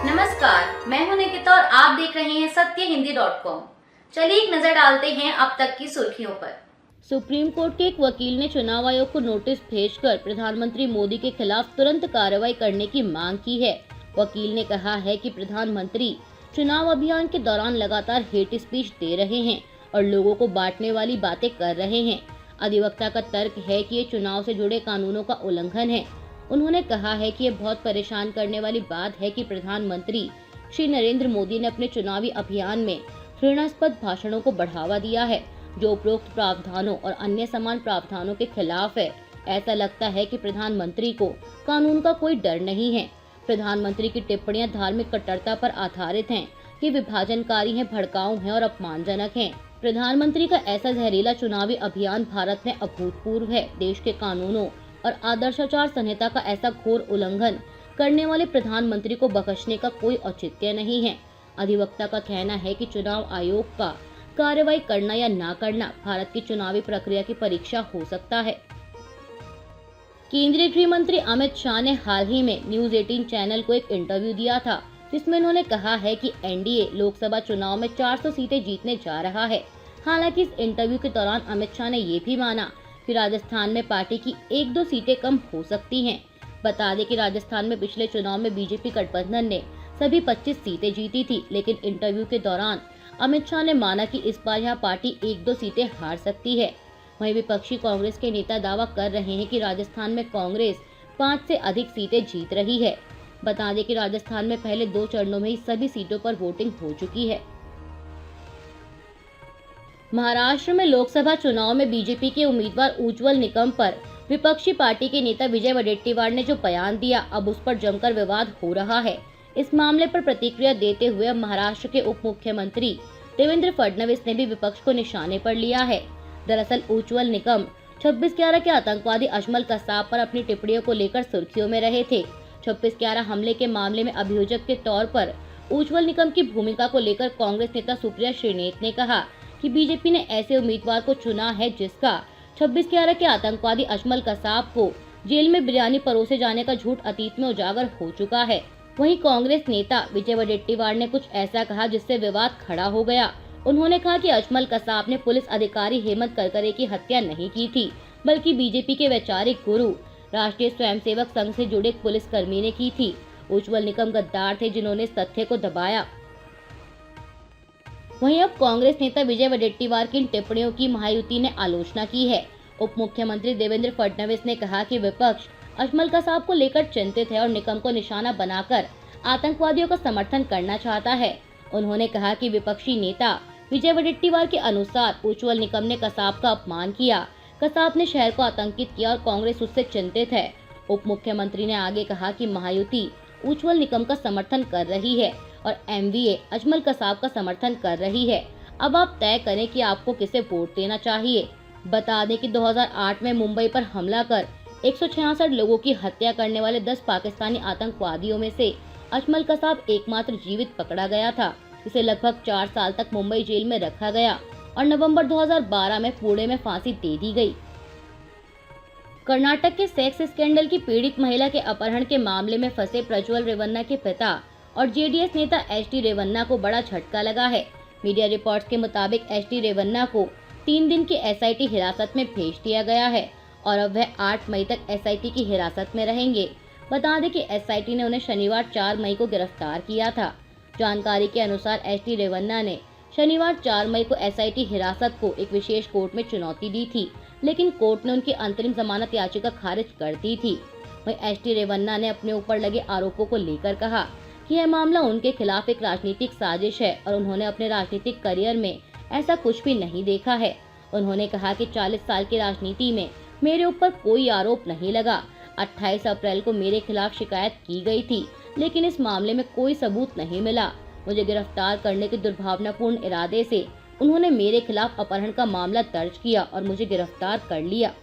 नमस्कार, मैं हूं निकिता और आप देख रहे हैं सत्यहिंदी.com। चलिए एक नजर डालते हैं अब तक की सुर्खियों पर। सुप्रीम कोर्ट के एक वकील ने चुनाव आयोग को नोटिस भेजकर प्रधानमंत्री मोदी के खिलाफ तुरंत कार्रवाई करने की मांग की है। वकील ने कहा है कि प्रधानमंत्री चुनाव अभियान के दौरान लगातार हेट स्पीच दे रहे हैं और लोगों को बांटने वाली बातें कर रहे हैं। अधिवक्ता का तर्क है कि ये चुनाव से जुड़े कानूनों का उल्लंघन है। उन्होंने कहा है कि ये बहुत परेशान करने वाली बात है कि प्रधानमंत्री श्री नरेंद्र मोदी ने अपने चुनावी अभियान में घृणास्पद भाषणों को बढ़ावा दिया है, जो उपरोक्त प्रावधानों और अन्य समान प्रावधानों के खिलाफ है। ऐसा लगता है कि प्रधानमंत्री को कानून का कोई डर नहीं है। प्रधानमंत्री की टिप्पणियां धार्मिक कट्टरता पर आधारित हैं, कि विभाजनकारी हैं, भड़काऊ हैं और अपमानजनक हैं। प्रधानमंत्री का ऐसा जहरीला चुनावी अभियान भारत में अभूतपूर्व है। देश के कानूनों और आदर्शाचार संहिता का ऐसा घोर उल्लंघन करने वाले प्रधानमंत्री को बख्शने का कोई औचित्य नहीं है। अधिवक्ता का कहना है कि चुनाव आयोग का कार्रवाई करना या ना करना भारत की चुनावी प्रक्रिया की परीक्षा हो सकता है। केंद्रीय गृह मंत्री अमित शाह ने हाल ही में न्यूज 18 चैनल को एक इंटरव्यू दिया था, जिसमें उन्होंने कहा है कि एनडीए लोकसभा चुनाव में 400 सीटें जीतने जा रहा है। हालांकि इस इंटरव्यू के दौरान अमित शाह ने ये भी माना कि राजस्थान में पार्टी की 1-2 सीटें कम हो सकती हैं। बता दें कि राजस्थान में पिछले चुनाव में बीजेपी गठबंधन ने सभी 25 सीटें जीती थी, लेकिन इंटरव्यू के दौरान अमित शाह ने माना कि इस बार यहां पार्टी 1-2 सीटें हार सकती है। वहीं विपक्षी कांग्रेस के नेता दावा कर रहे हैं कि राजस्थान में कांग्रेस 5 से अधिक सीटें जीत रही है। बता दें कि राजस्थान में पहले 2 चरणों में ही सभी सीटों पर वोटिंग हो चुकी है। महाराष्ट्र में लोकसभा चुनाव में बीजेपी के उम्मीदवार उज्ज्वल निकम पर विपक्षी पार्टी के नेता विजय वडेट्टीवार ने जो बयान दिया, अब उस पर जमकर विवाद हो रहा है। इस मामले पर प्रतिक्रिया देते हुए महाराष्ट्र के उप मुख्यमंत्री देवेंद्र फडणवीस ने भी विपक्ष को निशाने पर लिया है। दरअसल उज्ज्वल निकम 26/11 के आतंकवादी अजमल कसाब पर अपनी टिप्पणियों को लेकर सुर्खियों में रहे थे। 26/11 हमले के मामले में अभियोजक के तौर पर उज्ज्वल निकम की भूमिका को लेकर कांग्रेस नेता सुप्रिया श्रीनेत ने कहा कि बीजेपी ने ऐसे उम्मीदवार को चुना है जिसका 26/11 के आतंकवादी अजमल कसाब को जेल में बिरयानी परोसे जाने का झूठ अतीत में उजागर हो चुका है। वहीं कांग्रेस नेता विजय वडेट्टीवार ने कुछ ऐसा कहा जिससे विवाद खड़ा हो गया। उन्होंने कहा कि अजमल कसाब ने पुलिस अधिकारी हेमंत करकरे की हत्या नहीं की थी, बल्कि बीजेपी के वैचारिक गुरु राष्ट्रीय स्वयंसेवक संघ से जुड़े एक पुलिसकर्मी ने की थी। उज्ज्वल निकम गद्दार थे जिन्होंने इस तथ्य को दबाया। वहीं अब कांग्रेस नेता विजय वडेट्टीवार की इन टिप्पणियों की महायुति ने आलोचना की है। उप मुख्यमंत्री देवेंद्र फडणवीस ने कहा कि विपक्ष अजमल कसाब को लेकर चिंतित है और निकम को निशाना बनाकर आतंकवादियों का समर्थन करना चाहता है। उन्होंने कहा कि विपक्षी नेता विजय वडेट्टीवार के अनुसार उज्ज्वल निकम ने कसाब का अपमान किया। कसाब ने शहर को आतंकित किया और कांग्रेस उससे चिंतित है। उप मुख्यमंत्री ने आगे कहा कि महायुति उज्ज्वल निकम का समर्थन कर रही है और एमवीए अजमल कसाब का समर्थन कर रही है। अब आप तय करें कि आपको किसे वोट देना चाहिए। बता दें कि 2008 में मुंबई पर हमला कर 166 लोगों की हत्या करने वाले 10 पाकिस्तानी आतंकवादियों में से अजमल कसाब एकमात्र जीवित पकड़ा गया था। इसे लगभग 4 साल तक मुंबई जेल में रखा गया और नवंबर 2012 में पुणे में फांसी दे दी गई। कर्नाटक के सेक्स स्कैंडल की पीड़ित महिला के अपहरण के मामले में फंसे प्रज्वल रेवन्ना के पिता और जेडीएस नेता एचडी रेवन्ना को बड़ा झटका लगा है। मीडिया रिपोर्ट्स के मुताबिक एचडी रेवन्ना को 3 दिन की एसआईटी हिरासत में भेज दिया गया है और अब वह 8 मई तक एसआईटी की हिरासत में रहेंगे। बता दें कि एसआईटी ने उन्हें शनिवार 4 मई को गिरफ्तार किया था। जानकारी के अनुसार एचडी रेवन्ना ने शनिवार 4 मई को एसआईटी हिरासत को एक विशेष कोर्ट में चुनौती दी थी, लेकिन कोर्ट ने उनकी अंतरिम जमानत याचिका खारिज कर दी थी। वहीं एचडी रेवन्ना ने अपने ऊपर लगे आरोपों को लेकर कहा कि यह मामला उनके खिलाफ एक राजनीतिक साजिश है और उन्होंने अपने राजनीतिक करियर में ऐसा कुछ भी नहीं देखा है। उन्होंने कहा कि 40 साल की राजनीति में मेरे ऊपर कोई आरोप नहीं लगा। 28 अप्रैल को मेरे खिलाफ शिकायत की गई थी, लेकिन इस मामले में कोई सबूत नहीं मिला। मुझे गिरफ्तार करने के दुर्भावनापूर्ण इरादे से उन्होंने मेरे खिलाफ अपहरण का मामला दर्ज किया और मुझे गिरफ्तार कर लिया।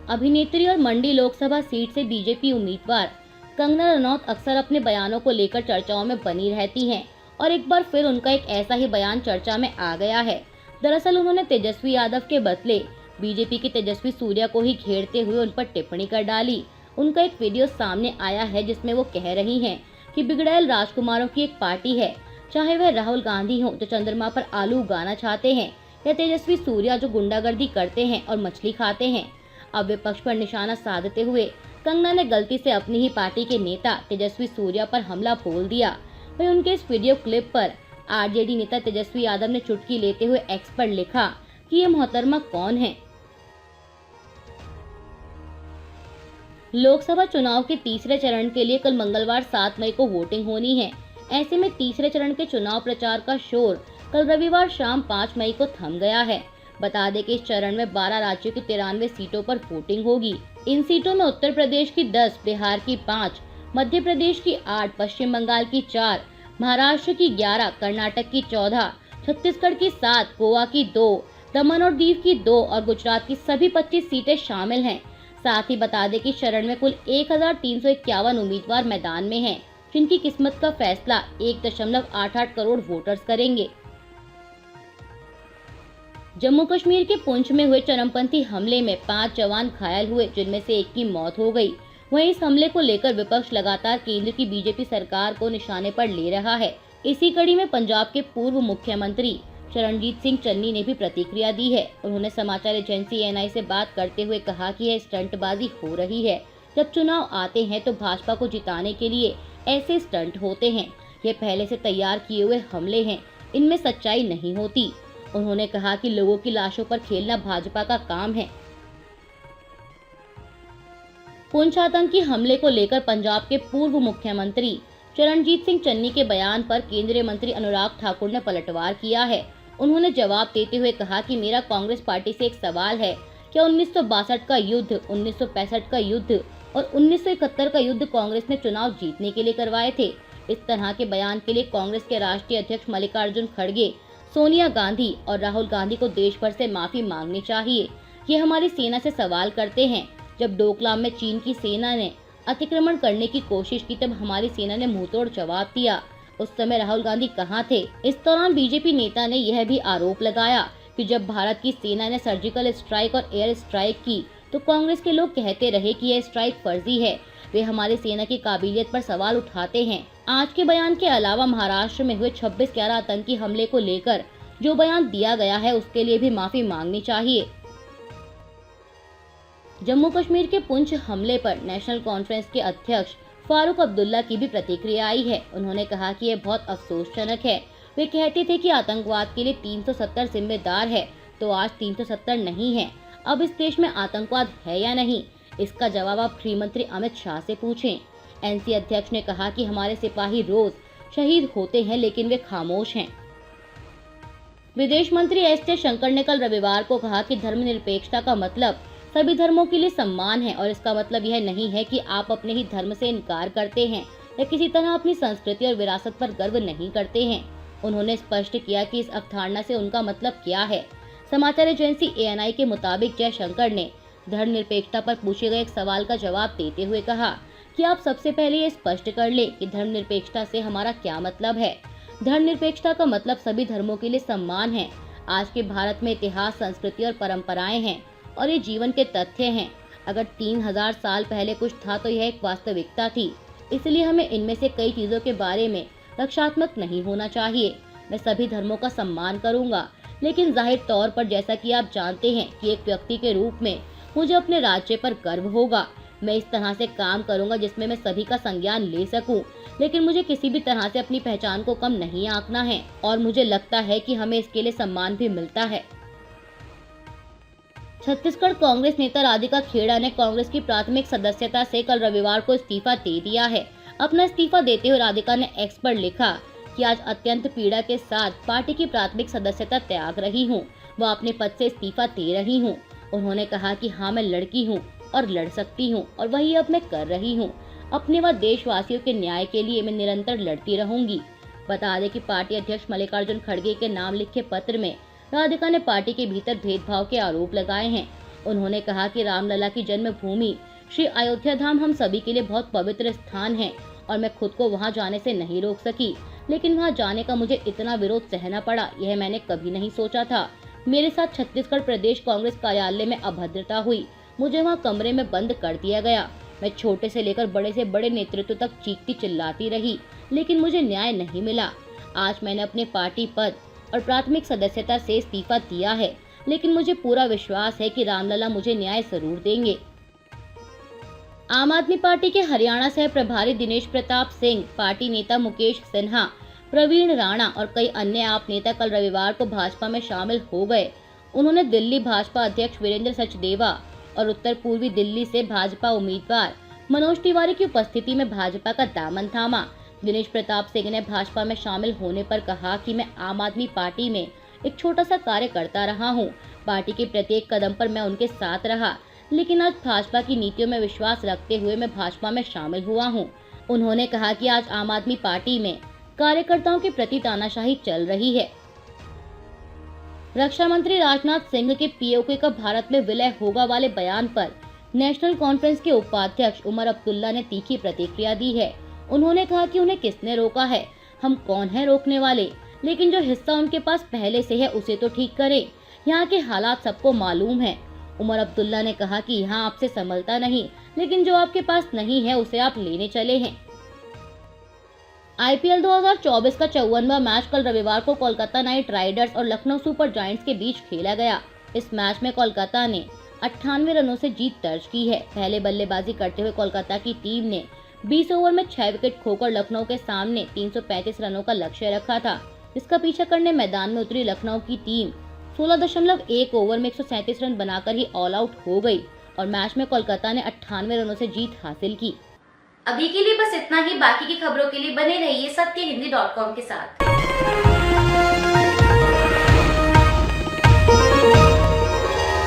अभिनेत्री और मंडी लोकसभा सीट से बीजेपी उम्मीदवार कंगना रनौत अक्सर अपने बयानों को लेकर चर्चाओं में बनी रहती हैं और एक बार फिर उनका एक ऐसा ही बयान चर्चा में आ गया है। दरअसल उन्होंने तेजस्वी यादव के बदले बीजेपी के तेजस्वी सूर्या को ही घेरते हुए उन पर टिप्पणी कर डाली। उनका एक वीडियो सामने आया है जिसमें वो कह रही हैं कि बिगड़ैल राजकुमारों की एक पार्टी है, चाहे वह राहुल गांधी हो जो चंद्रमा पर आलू उगाना चाहते हैं या तेजस्वी सूर्या जो गुंडागर्दी करते हैं और मछली खाते हैं। अब विपक्ष पर निशाना साधते हुए कंगना ने गलती से अपनी ही पार्टी के नेता तेजस्वी सूर्या पर हमला बोल दिया। वहीं उनके इस वीडियो क्लिप पर आरजेडी नेता तेजस्वी यादव ने चुटकी लेते हुए एक्स पर लिखा कि ये मोहतरमा कौन है। लोकसभा चुनाव के तीसरे चरण के लिए कल मंगलवार 7 मई को वोटिंग होनी है। ऐसे में तीसरे चरण के चुनाव प्रचार का शोर कल रविवार शाम 5 मई को थम गया है। बता दें कि इस चरण में 12 राज्यों की 93 सीटों पर वोटिंग होगी। इन सीटों में उत्तर प्रदेश की 10, बिहार की 5, मध्य प्रदेश की 8, पश्चिम बंगाल की 4, महाराष्ट्र की 11, कर्नाटक की 14, छत्तीसगढ़ की 7, गोवा की 2, दमन और दीव की 2 और गुजरात की सभी 25 सीटें शामिल हैं। साथ ही बता दें कि चरण में कुल 1351 उम्मीदवार मैदान में हैं, जिनकी किस्मत का फैसला 1.88 करोड़ वोटर्स करेंगे। जम्मू कश्मीर के पुंछ में हुए चरमपंथी हमले में 5 जवान घायल हुए, जिनमें से एक की मौत हो गई। वहीं इस हमले को लेकर विपक्ष लगातार केंद्र की बीजेपी सरकार को निशाने पर ले रहा है। इसी कड़ी में पंजाब के पूर्व मुख्यमंत्री चरणजीत सिंह चन्नी ने भी प्रतिक्रिया दी है। उन्होंने समाचार एजेंसी एएनआई से बात करते हुए कहा कि यह स्टंटबाजी हो रही है। जब चुनाव आते हैं तो भाजपा को जिताने के लिए ऐसे स्टंट होते हैं। ये पहले से तैयार किए हुए हमले हैं, इनमें सच्चाई नहीं होती। उन्होंने कहा कि लोगों की लाशों पर खेलना भाजपा का काम है। पुंछ आतंकी हमले को लेकर पंजाब के पूर्व मुख्यमंत्री चरणजीत सिंह चन्नी के बयान पर केंद्रीय मंत्री अनुराग ठाकुर ने पलटवार किया है। उन्होंने जवाब देते हुए कहा कि मेरा कांग्रेस पार्टी से एक सवाल है, क्या 1962 का युद्ध, 1965 का युद्ध और 1971 का युद्ध कांग्रेस ने चुनाव जीतने के लिए करवाए थे? इस तरह के बयान के लिए कांग्रेस के राष्ट्रीय अध्यक्ष मल्लिकार्जुन खड़गे, सोनिया गांधी और राहुल गांधी को देश भर से माफी मांगनी चाहिए। ये हमारी सेना से सवाल करते हैं। जब डोकलाम में चीन की सेना ने अतिक्रमण करने की कोशिश की तब हमारी सेना ने मुंहतोड़ जवाब दिया। उस समय राहुल गांधी कहाँ थे? इस दौरान बीजेपी नेता ने यह भी आरोप लगाया कि जब भारत की सेना ने सर्जिकल स्ट्राइक और एयर स्ट्राइक की तो कांग्रेस के लोग कहते रहे कि यह स्ट्राइक फर्जी है। वे हमारी सेना की काबिलियत पर सवाल उठाते हैं। आज के बयान के अलावा महाराष्ट्र में हुए 26/11 आतंकी हमले को लेकर जो बयान दिया गया है उसके लिए भी माफी मांगनी चाहिए। जम्मू कश्मीर के पुंछ हमले पर नेशनल कॉन्फ्रेंस के अध्यक्ष फारूक अब्दुल्ला की भी प्रतिक्रिया आई है। उन्होंने कहा कि यह बहुत अफसोसजनक है। वे कहते थे कि आतंकवाद के लिए 370 जिम्मेदार है, तो आज 370 नहीं है। अब इस देश में आतंकवाद है या नहीं, इसका जवाब आप गृह मंत्री अमित शाह से पूछें। एनसी अध्यक्ष ने कहा कि हमारे सिपाही रोज शहीद होते हैं लेकिन वे खामोश हैं। विदेश मंत्री एस जयशंकर ने कल रविवार को कहा कि धर्मनिरपेक्षता का मतलब सभी धर्मों के लिए सम्मान है और इसका मतलब यह नहीं है कि आप अपने ही धर्म से इनकार करते हैं या किसी तरह अपनी संस्कृति और विरासत पर गर्व नहीं करते हैं। उन्होंने स्पष्ट किया कि इस अवधारणा से उनका मतलब क्या है। समाचार एजेंसी एएनआई के मुताबिक जयशंकर ने धर्मनिरपेक्षता पर पूछे गए एक सवाल का जवाब देते हुए कहा कि आप सबसे पहले ये स्पष्ट कर ले कि धर्मनिरपेक्षता से हमारा क्या मतलब है। धर्मनिरपेक्षता का मतलब सभी धर्मों के लिए सम्मान है। आज के भारत में इतिहास, संस्कृति और परंपराएं हैं और ये जीवन के तथ्य हैं। अगर 3000 साल पहले कुछ था तो यह एक वास्तविकता थी, इसलिए हमें इनमें से कई चीजों के बारे में रक्षात्मक नहीं होना चाहिए। मैं सभी धर्मों का सम्मान करूंगा, लेकिन जाहिर तौर पर जैसा कि आप जानते हैं कि एक व्यक्ति के रूप में मुझे अपने राज्य पर गर्व होगा। मैं इस तरह से काम करूंगा जिसमें मैं सभी का संज्ञान ले सकूं, लेकिन मुझे किसी भी तरह से अपनी पहचान को कम नहीं आंकना है और मुझे लगता है कि हमें इसके लिए सम्मान भी मिलता है। छत्तीसगढ़ कांग्रेस नेता राधिका खेड़ा ने कांग्रेस की प्राथमिक सदस्यता से कल रविवार को इस्तीफा दे दिया है। अपना इस्तीफा देते हुए राधिका ने एक्स पर लिखा कि आज अत्यंत पीड़ा के साथ पार्टी की प्राथमिक सदस्यता त्याग रही हूँ। वह अपने पद से इस्तीफा दे रही हूँ। उन्होंने कहा कि हाँ, मैं लड़की हूँ और लड़ सकती हूँ और वही अब मैं कर रही हूँ। अपने व देशवासियों के न्याय के लिए मैं निरंतर लड़ती रहूंगी। बता दें कि पार्टी अध्यक्ष मल्लिकार्जुन खड़गे के नाम लिखे पत्र में राधिका ने पार्टी के भीतर भेदभाव के आरोप लगाए हैं। उन्होंने कहा कि रामलला की जन्मभूमि श्री अयोध्या धाम हम सभी के लिए बहुत पवित्र स्थान है और मैं खुद को वहां जाने से नहीं रोक सकी, लेकिन वहां जाने का मुझे इतना विरोध सहना पड़ा, यह मैंने कभी नहीं सोचा था। मेरे साथ छत्तीसगढ़ प्रदेश कांग्रेस कार्यालय में अभद्रता हुई, मुझे वहां कमरे में बंद कर दिया गया। मैं छोटे से लेकर बड़े से बड़े नेतृत्व तक चीखती चिल्लाती रही, लेकिन मुझे न्याय नहीं मिला। आज मैंने अपने पार्टी पद और प्राथमिक सदस्यता से इस्तीफा दिया है, लेकिन मुझे पूरा विश्वास है कि रामलला मुझे न्याय जरूर देंगे। आम आदमी पार्टी के हरियाणा सह प्रभारी दिनेश प्रताप सिंह, पार्टी नेता मुकेश सिन्हा, प्रवीण राणा और कई अन्य आप नेता कल रविवार को भाजपा में शामिल हो गए। उन्होंने दिल्ली भाजपा अध्यक्ष वीरेंद्र सचदेवा और उत्तर पूर्वी दिल्ली से भाजपा उम्मीदवार मनोज तिवारी की उपस्थिति में भाजपा का दामन थामा। दिनेश प्रताप सिंह ने भाजपा में शामिल होने पर कहा कि मैं आम आदमी पार्टी में एक छोटा सा कार्य करता रहा हूं। पार्टी के प्रत्येक कदम पर मैं उनके साथ रहा, लेकिन आज भाजपा की नीतियों में विश्वास रखते हुए मैं भाजपा में शामिल हुआ हूं। उन्होंने कहा कि आज आम आदमी पार्टी में कार्यकर्ताओं के प्रति तानाशाही चल रही है। रक्षा मंत्री राजनाथ सिंह के पीओके का भारत में विलय होगा वाले बयान पर नेशनल कॉन्फ्रेंस के उपाध्यक्ष उमर अब्दुल्ला ने तीखी प्रतिक्रिया दी है। उन्होंने कहा कि उन्हें किसने रोका है, हम कौन है रोकने वाले, लेकिन जो हिस्सा उनके पास पहले से है उसे तो ठीक करें। यहाँ के हालात सबको मालूम है। उमर अब्दुल्ला ने कहा कि यहाँ आपसे संभलता नहीं, लेकिन जो आपके पास नहीं है उसे आप लेने चले हैं। आईपीएल 2024 का 54वां मैच कल रविवार को कोलकाता नाइट राइडर्स और लखनऊ सुपर जायंट्स के बीच खेला गया। इस मैच में कोलकाता ने 98 रनों से जीत दर्ज की है। पहले बल्लेबाजी करते हुए कोलकाता की टीम ने 20 ओवर में 6 विकेट खोकर लखनऊ के सामने 335 रनों का लक्ष्य रखा था। इसका पीछा करने मैदान में उतरी लखनऊ की टीम 16.1 ओवर में 137 रन बनाकर ही ऑल आउट हो गई और मैच में कोलकाता ने 98 रनों से जीत हासिल की। अभी के लिए बस इतना ही। बाकी की खबरों के लिए बने रहिए सत्यहिंदी.com के साथ।